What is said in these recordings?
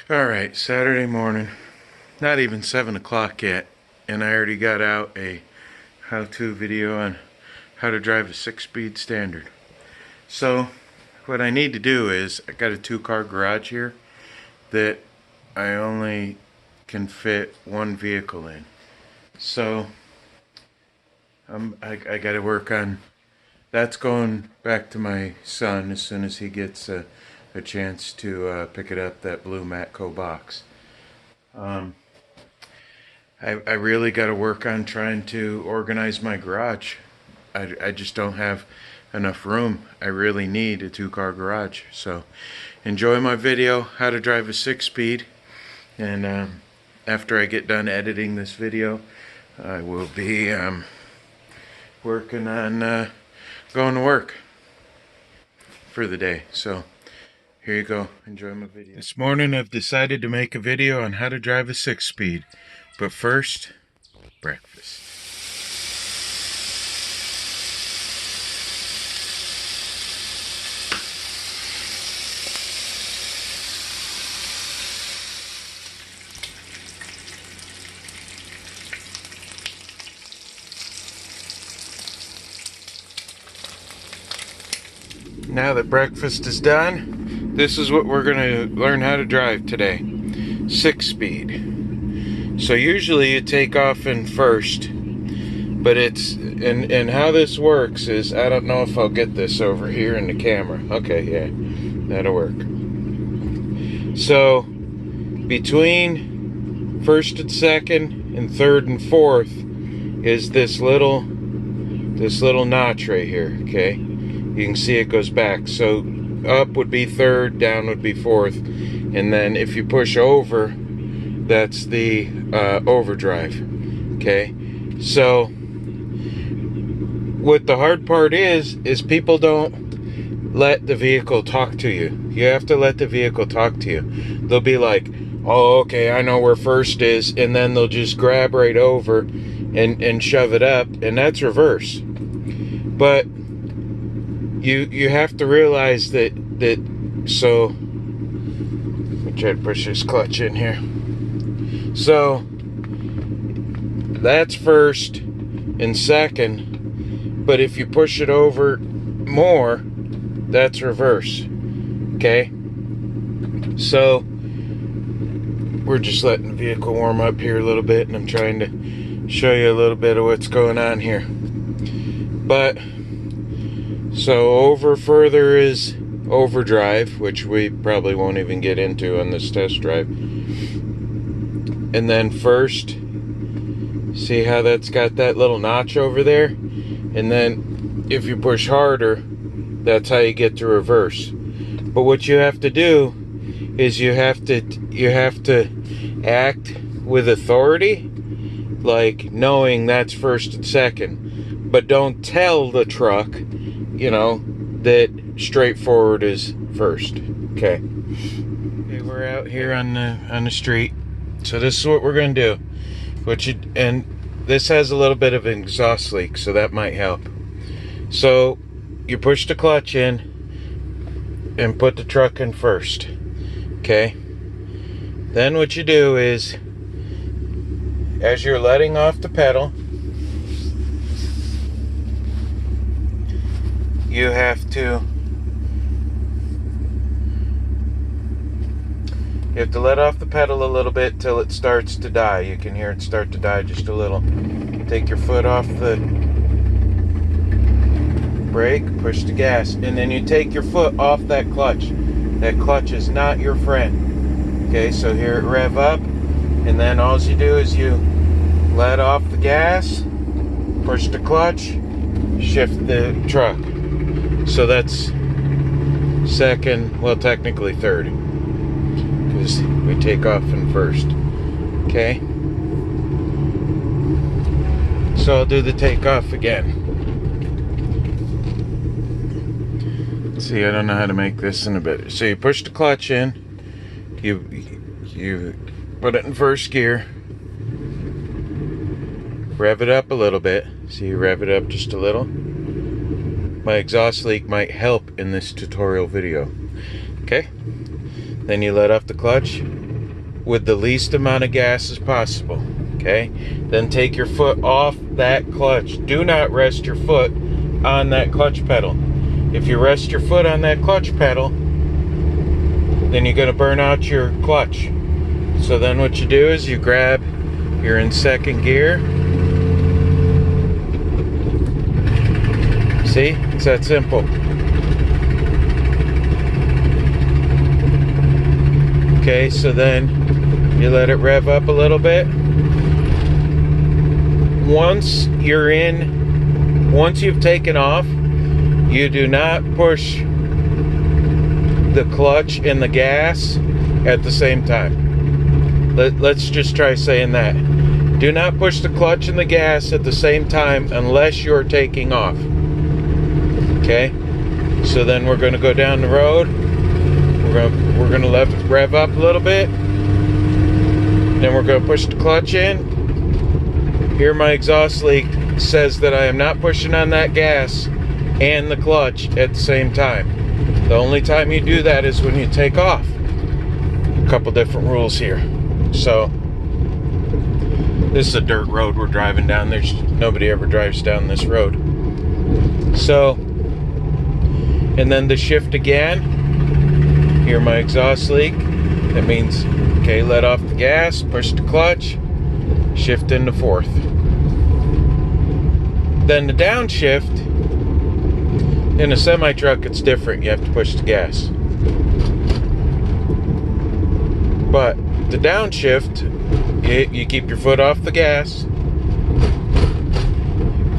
Alright, Saturday morning. Not even 7 o'clock yet, and I already got out a how-to video on how to drive a 6-speed standard. So, what I need to do is, I got a 2-car garage here that I only can fit one vehicle in. So, I got to work on, that's going back to my son as soon as he gets a chance to pick it up, that blue Matco box. I really got to work on trying to organize my garage. I just don't have enough room. I really need a 2-car garage. So enjoy my video, how to drive a 6-speed. And after I get done editing this video, I will be working on going to work for the day. So here you go. Enjoy my video. This morning I've decided to make a video on how to drive a 6-speed. But first, breakfast. Now that breakfast is done, this is what we're going to learn how to drive today. 6-speed. So usually you take off in first, but it's, and how this works is, I don't know if I'll get this over here in the camera. Okay, yeah, that'll work. So between first and second and third and fourth is this little notch right here, okay? You can see it goes back. So up would be third, down would be fourth, and then if you push over, that's the overdrive. Okay, so what the hard part is people don't let the vehicle talk to you. You have to let the vehicle talk to you. They'll be like, oh, okay, I know where first is, and then they'll just grab right over and shove it up, and that's reverse. But you have to realize that so let me try to push this clutch in here. So that's first and second, but if you push it over more, that's reverse. Okay, so we're just letting the vehicle warm up here a little bit, and I'm trying to show you a little bit of what's going on here. But so over further is overdrive, which we probably won't even get into on this test drive. And then first, see how that's got that little notch over there? And then if you push harder, that's how you get to reverse. But what you have to do is you have to act with authority, like knowing that's first and second. But don't tell the truck, you know, that straightforward is first. Okay, we're out here on the street. So this is what we're gonna do. And this has a little bit of an exhaust leak, so that might help. So you push the clutch in and put the truck in first. Okay. Then what you do is, as you're letting off the pedal, you have to let off the pedal a little bit till it starts to die. You can hear it start to die just a little. Take your foot off the brake, push the gas, and then you take your foot off that clutch. That clutch is not your friend. Okay, so here it rev up, and then all you do is you let off the gas, push the clutch, shift the truck. So that's second, well, technically third, because we take off in first. Okay, so I'll do the takeoff again. Let's see, I don't know how to make this in a bit. So you push the clutch in, you put it in first gear, rev it up a little bit. So you rev it up just a little. My exhaust leak might help in this tutorial video. Okay, then you let off the clutch, with the least amount of gas as possible. Okay? Then take your foot off that clutch. Do not rest your foot on that clutch pedal. If you rest your foot on that clutch pedal, then you're going to burn out your clutch. So then what you do is you grab, you're in second gear. See? It's that simple. Okay, so then you let it rev up a little bit. Once you've taken off, you do not push the clutch and the gas at the same time. Let's just try saying that. Do not push the clutch and the gas at the same time unless you're taking off. Okay? So then we're going to go down the road. We're going to rev up a little bit. Then we're going to push the clutch in. Here my exhaust leak says that I am not pushing on that gas and the clutch at the same time. The only time you do that is when you take off. A couple different rules here. So this is a dirt road we're driving down. There's nobody ever drives down this road. So, and then the shift again. Hear my exhaust leak. That means, okay, let off the gas, push the clutch, shift into fourth. Then the downshift, in a semi-truck it's different. You have to push the gas. But the downshift, you keep your foot off the gas,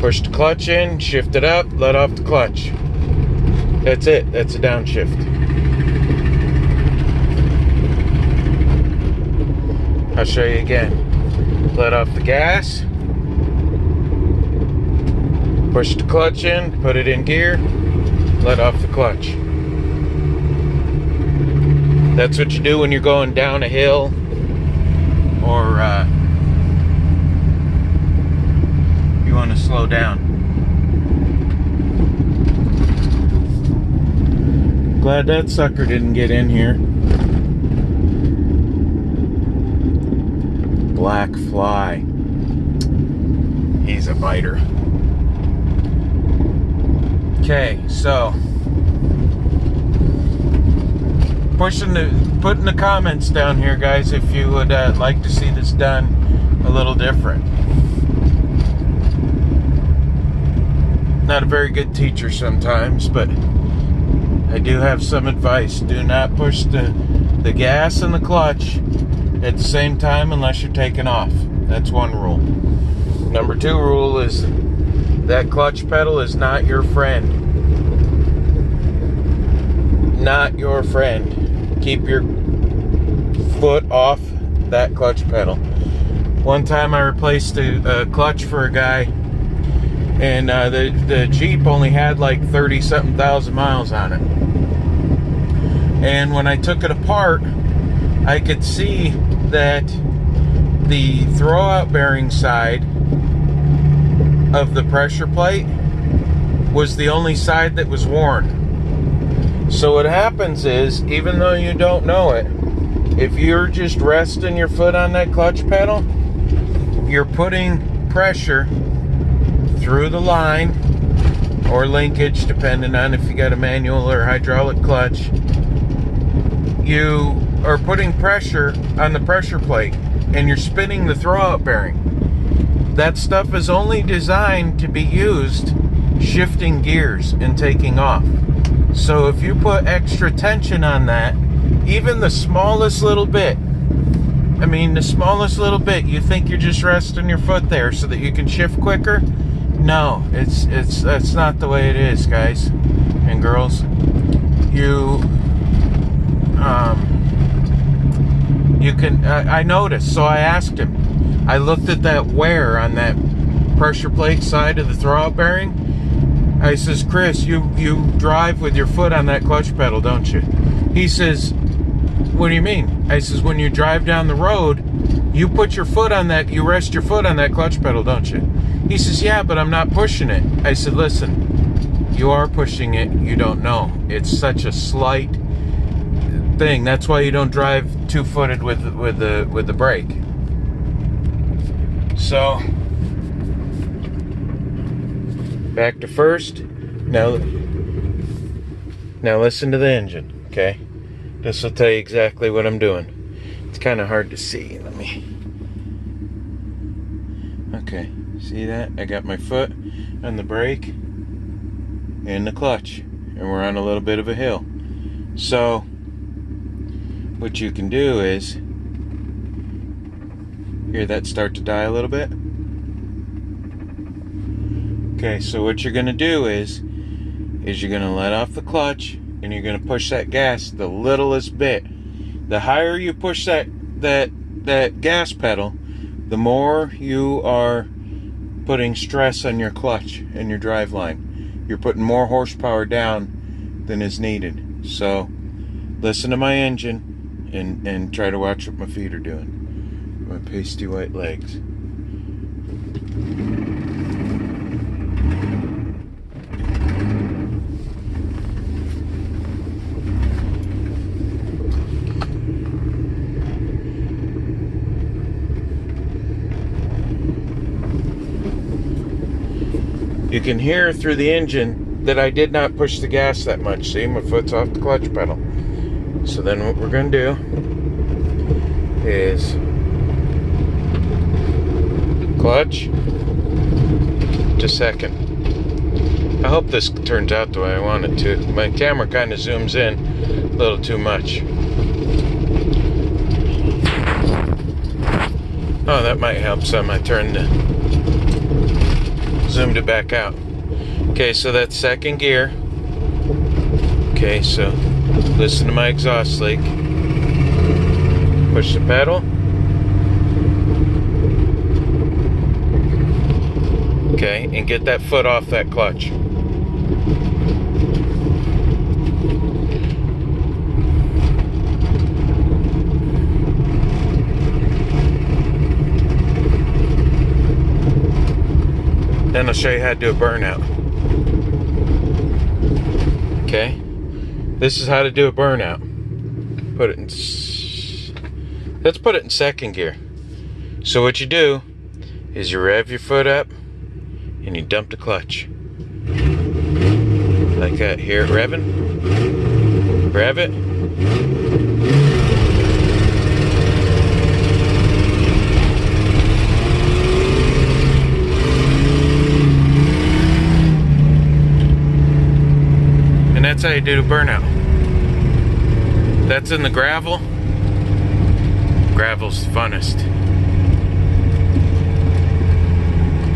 push the clutch in, shift it up, let off the clutch. That's it. That's a downshift. I'll show you again. Let off the gas, push the clutch in, put it in gear, let off the clutch. That's what you do when you're going down a hill or you want to slow down. Glad that sucker didn't get in here. Black fly. He's a biter. Okay, so put in the comments down here, guys, if you would like to see this done a little different. Not a very good teacher sometimes, but I do have some advice. Do not push the gas and the clutch at the same time unless you're taking off. That's one rule. Number two rule is that clutch pedal is not your friend. Not your friend. Keep your foot off that clutch pedal. One time I replaced a clutch for a guy, and the Jeep only had like 30-something thousand miles on it. And when I took it apart, I could see that the throwout bearing side of the pressure plate was the only side that was worn. So what happens is, even though you don't know it, if you're just resting your foot on that clutch pedal, you're putting pressure through the line or linkage, depending on if you got a manual or hydraulic clutch. You are putting pressure on the pressure plate and you're spinning the throwout bearing. That stuff is only designed to be used shifting gears and taking off. So if you put extra tension on that, even the smallest little bit, you think you're just resting your foot there so that you can shift quicker? No, that's not the way it is, guys and girls. I noticed, so I asked him. I looked at that wear on that pressure plate side of the throwout bearing. I says, Chris, you drive with your foot on that clutch pedal, don't you? He says, what do you mean? I says, when you drive down the road, you put your foot on that, you rest your foot on that clutch pedal, don't you? He says, yeah, but I'm not pushing it. I said, listen, you are pushing it, you don't know. It's such a slight, thing. That's why you don't drive two-footed with the brake. So back to first. Now listen to the engine, okay? This will tell you exactly what I'm doing. It's kind of hard to see. Let me. Okay, see that? I got my foot on the brake and the clutch, and we're on a little bit of a hill. So what you can do is, hear that start to die a little bit? Okay, so what you're going to do is you're going to let off the clutch and you're going to push that gas the littlest bit. The higher you push that gas pedal, the more you are putting stress on your clutch and your drive line. You're putting more horsepower down than is needed. So listen to my engine and try to watch what my feet are doing. My pasty white legs. You can hear through the engine that I did not push the gas that much. See, my foot's off the clutch pedal. So then what we're going to do is clutch to second. I hope this turns out the way I want it to. My camera kind of zooms in a little too much. Oh, that might help some. I zoomed it back out. Okay, so that's second gear. Okay, so listen to my exhaust leak. Push the pedal. Okay, and get that foot off that clutch. Then I'll show you how to do a burnout. Okay, this is how to do a burnout. Let's put it in second gear. So what you do is you rev your foot up and you dump the clutch. Like that. Hear it revving? Rev it. And that's how you do the burnout. That's in the gravel. Gravel's the funnest.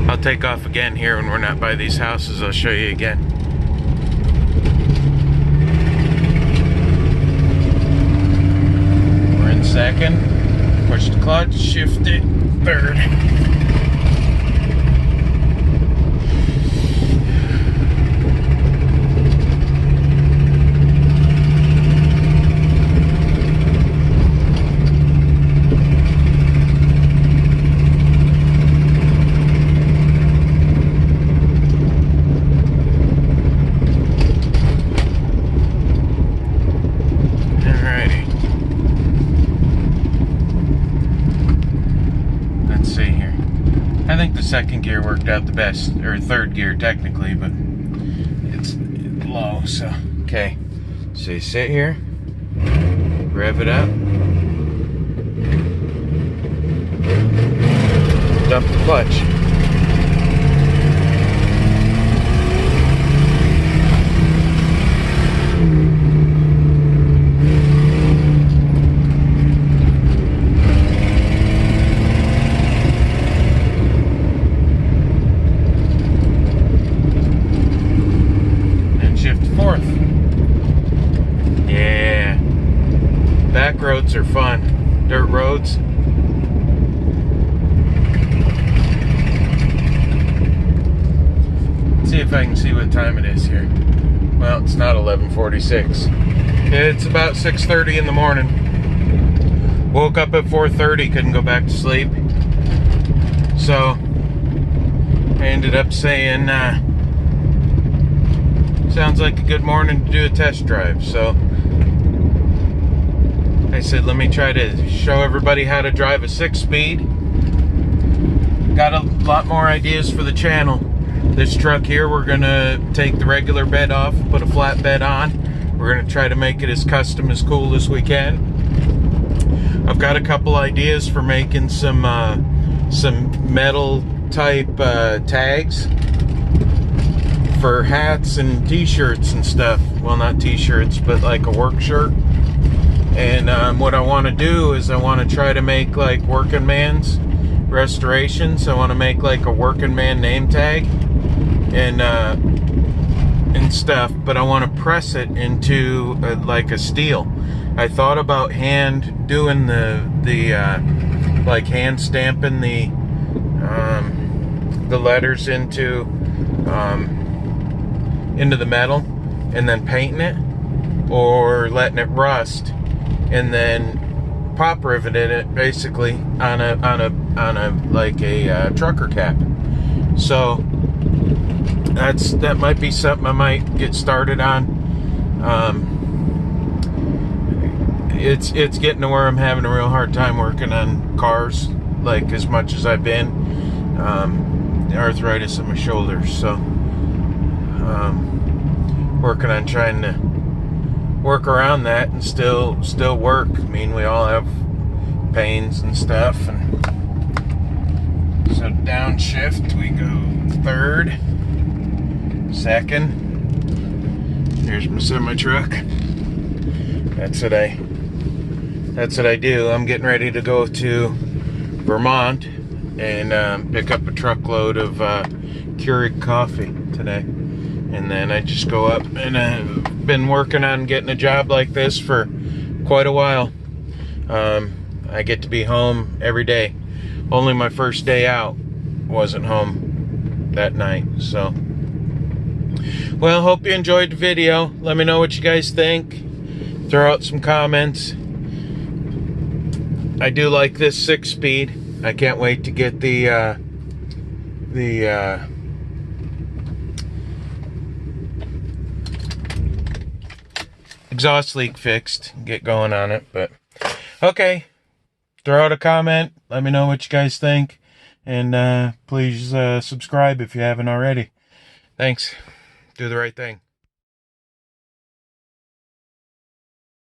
I'll take off again here when we're not by these houses. I'll show you again. We're in second. Push the clutch, shift it, third. I think the second gear worked out the best, or third gear technically, but it's low, so. Okay, so you sit here, rev it up, dump the clutch. Yeah, back roads are fun. Dirt roads. Let's see if I can see what time it is here. Well, it's not 11:46. It's about 6:30 in the morning. Woke up at 4:30, couldn't go back to sleep. So I ended up saying, sounds like a good morning to do a test drive. So I said, let me try to show everybody how to drive a 6-speed. Got a lot more ideas for the channel. This truck here, we're gonna take the regular bed off, put a flat bed on. We're gonna try to make it as custom, as cool as we can. I've got a couple ideas for making some metal type tags for hats and t-shirts and stuff. Well, not t-shirts, but like a work shirt. And what I want to do is I want to try to make like working man's restorations. I want to make like a working man name tag and stuff, but I want to press it into like a steel. I thought about hand doing the like hand stamping the letters into the metal and then painting it, or letting it rust and then pop riveting it basically on a like a trucker cap. So that might be something I might get started on. It's getting to where I'm having a real hard time working on cars, like as much as I've been. Arthritis in my shoulders, so working on trying to work around that and still work. I mean, we all have pains and stuff, and so downshift, we go 3rd, 2nd. Here's my semi-truck. That's what I do. I'm getting ready to go to Vermont and pick up a truckload of Keurig coffee today. And then I just go up, and I've been working on getting a job like this for quite a while. I get to be home every day. Only my first day out wasn't home that night. So, well, hope you enjoyed the video. Let me know what you guys think. Throw out some comments. I do like this 6-speed. I can't wait to get the exhaust leak fixed, get going on it. But okay, throw out a comment, let me know what you guys think, and please subscribe if you haven't already. Thanks. Do the right thing.